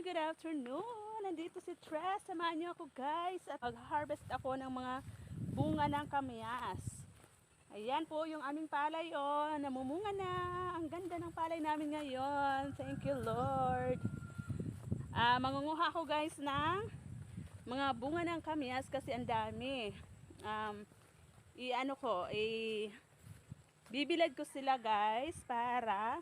good afternoon. Nandito si Tres. Samahan niyo ako guys. At mag-harvest ako ng mga bunga ng kamyas. Ayan po yung aming palay oh. Namumunga na. Ang ganda ng palay namin ngayon. Thank you Lord. Mangunguha ako guys ng mga bunga ng kamyas kasi ang dami. Bibilad ko sila guys para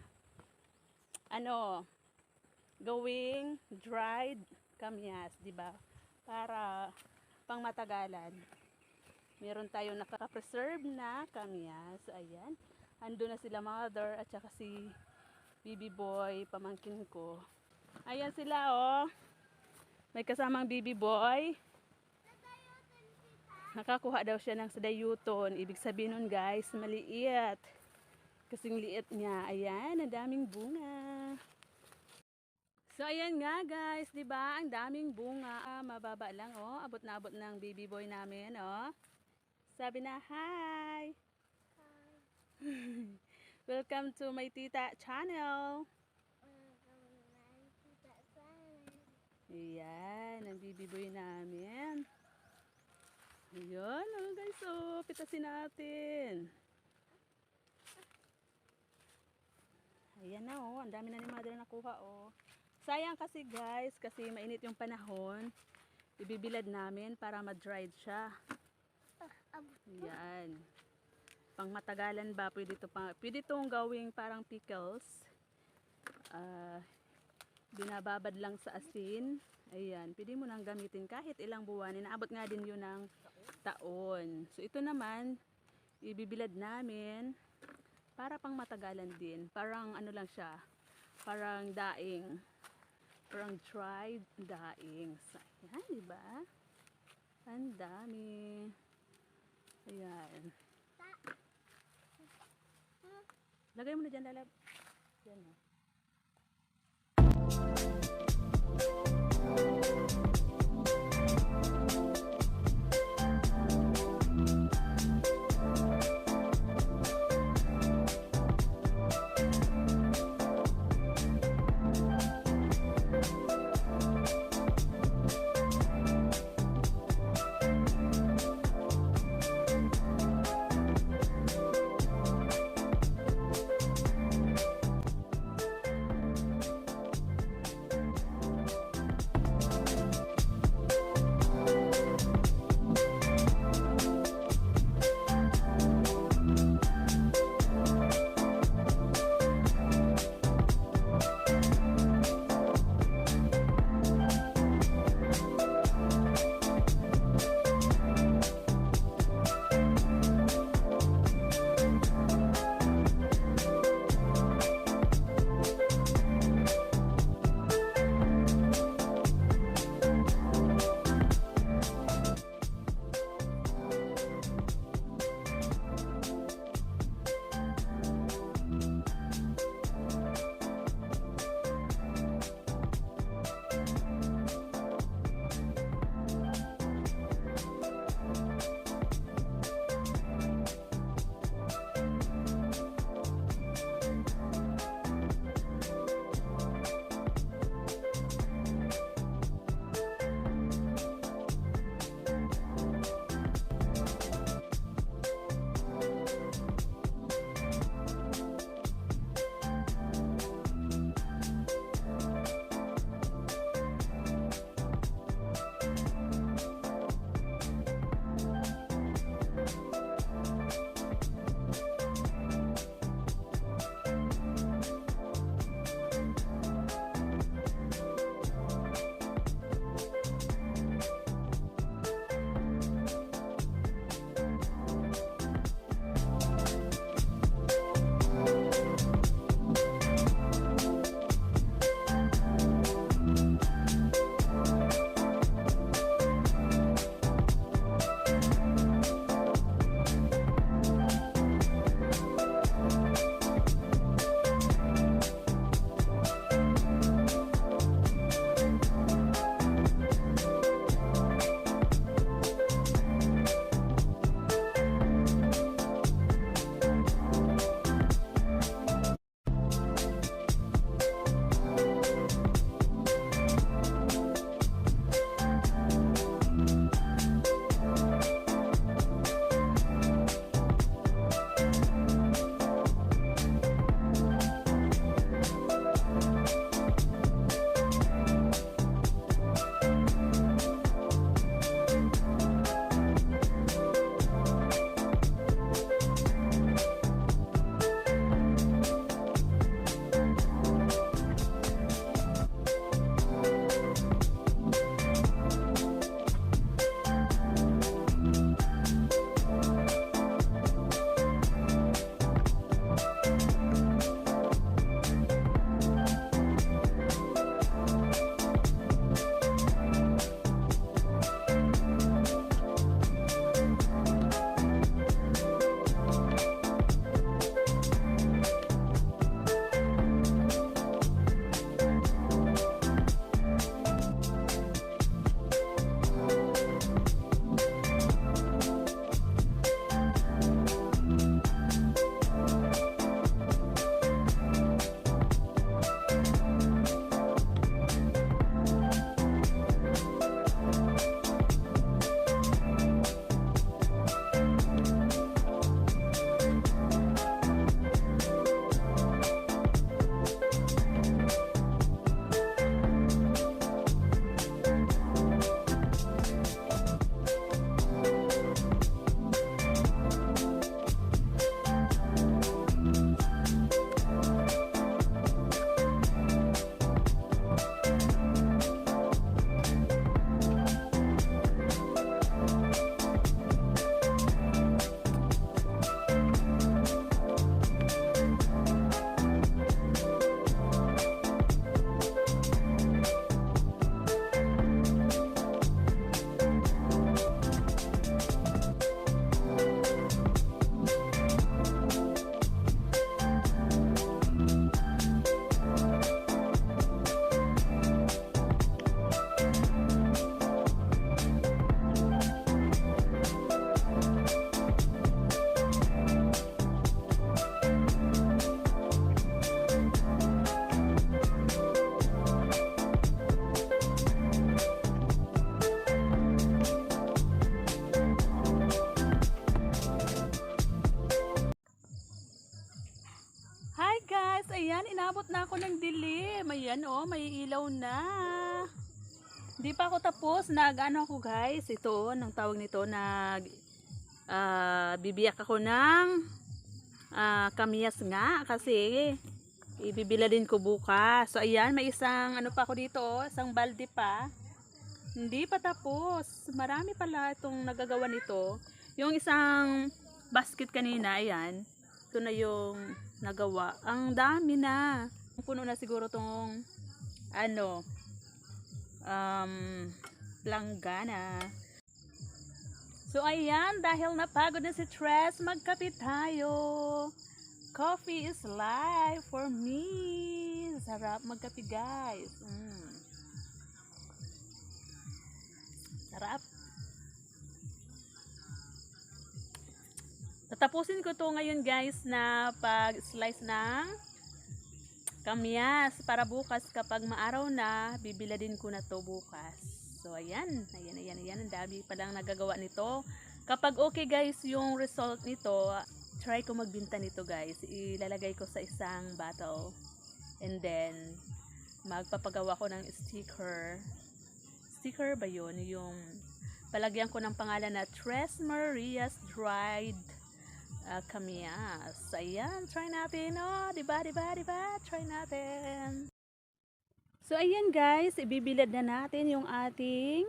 gawing dried kamyas, di ba? Para pangmatagalan. Meron tayong naka-preserve na kamyas. Ayan. Ando na sila mother at saka si baby boy, pamangkin ko. Ayan sila oh. May kasamang baby boy. Nakakuha daw siya ng sadayuton. Ibig sabihin nun guys, maliit. Kasing liit niya. Ayan, ang daming bunga. So ayan nga guys, 'di ba? Ang daming bunga, mababa lang oh. Abot na abot ng baby boy namin, oh. Sabi na, "Hi." Welcome to my tita channel. Ayan, ang baby boy namin. Ayan, oh guys, oh, pitasin natin. Ayan na oh, ang dami na ni mother nakuha oh. Sayang kasi guys, kasi mainit yung panahon. Ibibilad namin para ma-dried siya. Yan. Pang matagalan ba, pwede itong gawing parang pickles. Binababad lang sa asin. Ayan, pwede mo nang gamitin kahit ilang buwan. Inaabot nga din yun ng taon. So ito naman, ibibilad namin para pang matagalan din. Parang ano lang siya, parang daing. Parang dried daing. Ayan, diba? Ang dami. Ayan. Lagay mo na dyan, lalab. Dyan, oh. ayan, inabot na ako ng dilim. Ayan oh, may ilaw na. Hindi pa ako tapos. Nag-ano ako guys, ito, nang tawag nito, bibiyak ako ng kamyas nga kasi ibibila din ko bukas. So ayan, may isang ano pa ako dito, isang balde pa. Hindi pa tapos. Marami pala itong nagagawa nito. Yung isang basket kanina, ayan. Ito na yung nagawa. Ang dami na. Puno na siguro tong ano, planggana. So ayan, dahil napagod na si Tres, magkape tayo. Coffee is life for me. Sarap magkape guys. Sarap. Tatapusin ko to ngayon guys na pag-slice ng kamyas para bukas kapag maaraw na, bibila din ko na to bukas. So ayan, ang dami palang nagagawa nito. Kapag okay guys yung result nito, try ko magbenta nito guys. Ilalagay ko sa isang bottle and then magpapagawa ko ng sticker ba yun, yung palagyan ko ng pangalan na Tres Marias Dried kamyas. Ayan, try natin, oh, diba, try natin. So ayan guys, ibibilad na natin yung ating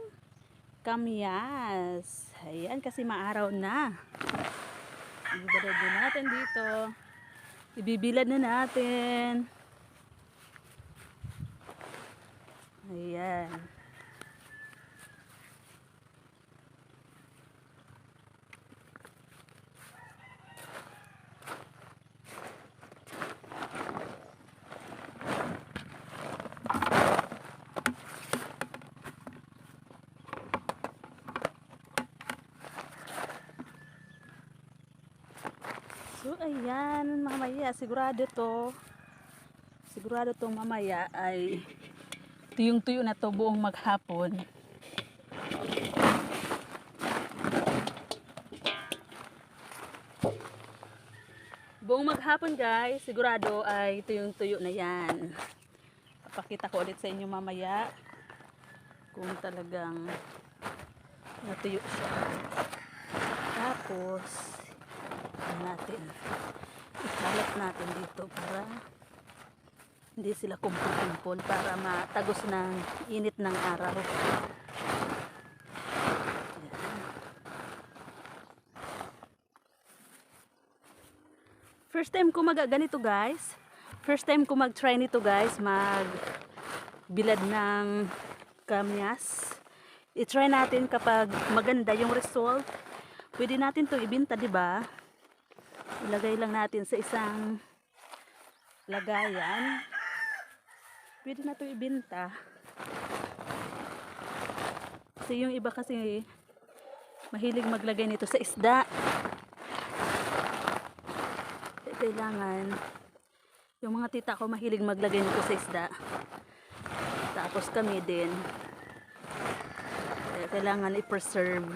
kamyas. Ayan, kasi maaraw na. Ibibilad na natin dito. Ibibilad na natin. Ayan. So ayan, mamaya sigurado tong mamaya ay tuyong-tuyo na to buong maghapon. Buong maghapon guys, sigurado ay tuyong-tuyo na yan. Papakita ko ulit sa inyo mamaya kung talagang natuyo siya. Tapos isalat natin dito para hindi sila kumpul-kumpul, para matagos ng init ng araw. First time ko ganito guys. First time ko mag-try nito guys, magbilad ng kamyas. I-try natin kapag maganda yung result. Pwede natin 'to ibenta, 'di ba? Ilagay lang natin sa isang lagayan. Pwede na 'to ibenta. Kasi yung iba kasi mahilig maglagay nito sa isda. Kailangan, yung mga tita ko mahilig maglagay nito sa isda. Tapos kami din. Kailangan i-preserve.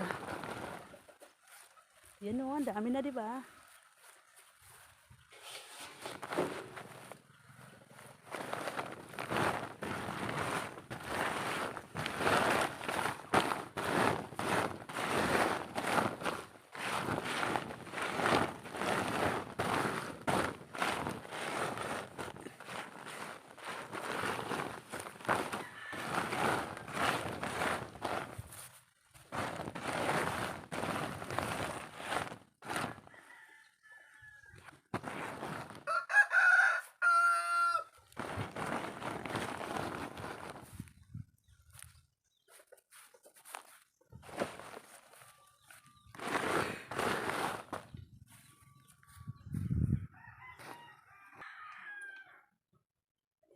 Yan o, ang dami na, 'di ba?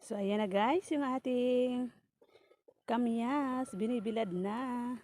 So ayan na guys, yung ating kamyas binibilad na.